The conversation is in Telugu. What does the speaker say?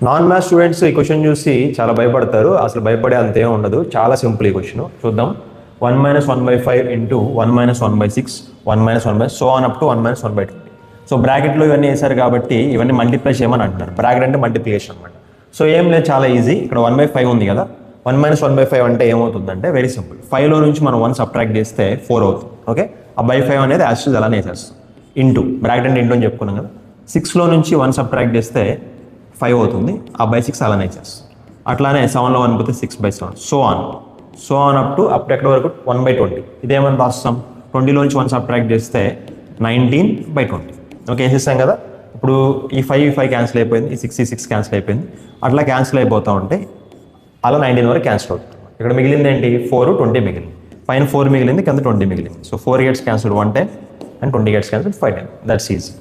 నాన్ మ్యాథ్స్ స్టూడెంట్స్ ఈ క్వశ్చన్ చూసి చాలా భయపడతారు. అసలు భయపడే అంతేం ఉండదు, చాలా సింపుల్ ఈ క్వశ్చన్. చూద్దాం. 1 - 1/5 into 1 - 1/6 1 - 1 so on up to 1 - 1/20. So బ్రాకెట్లో ఇవన్నీ వేశారు కాబట్టి ఇవన్నీ మల్టిప్లై చేయమని అంటున్నారు. బ్రాకెట్ అంటే మల్టిప్లికేషన్ అనమాట. సో ఏం లేదు, చాలా ఈజీ. ఇక్కడ 1/5 ఉంది కదా, 1 - 1/5 అంటే ఏమవుతుందంటే వెరీ సింపుల్. 5లో నుంచి మనం 1 సబ్ట్రాక్ట్ చేస్తే 4 అవుతుంది. ఓకే, ఆ బై 5 అనేది యాక్చువల్ అలానే వేసేస్తాం. ఇంటూ బ్రాకెట్ అంటే ఇంటూ అని చెప్పుకున్నాం కదా. 6లో నుంచి 1 సబ్ట్రాక్ట్ చేస్తే 5 అవుతుంది, ఆ బై 6 అలానే చేస్తాం. అట్లానే 7లో 1 పోతే 6/7 సో ఆన్ అప్ టు ఎక్కడ వరకు 1/20. ఇదేమని రాస్తాం, 20లో నుంచి 1 సబ్ట్రాక్ట్ చేస్తే 19/20. ఓకే, వేసేస్తాం కదా. ఇప్పుడు ఈ 5 క్యాన్సిల్ అయిపోయింది, ఈ 6 క్యాన్సిల్ అయిపోయింది. అట్లా క్యాన్సిల్ అయిపోతూ ఉంటే అలా 19 వరకు క్యాన్సిల్ అవుతుంది. ఇక్కడ మిగిలింది ఏంటి, 4, 20 మిగిలింది. పైన 4 మిగిలింది, కింద 20 మిగిలింది. So 4 gets cancel 1 time and 20 gets cancel 5 time. That's easy.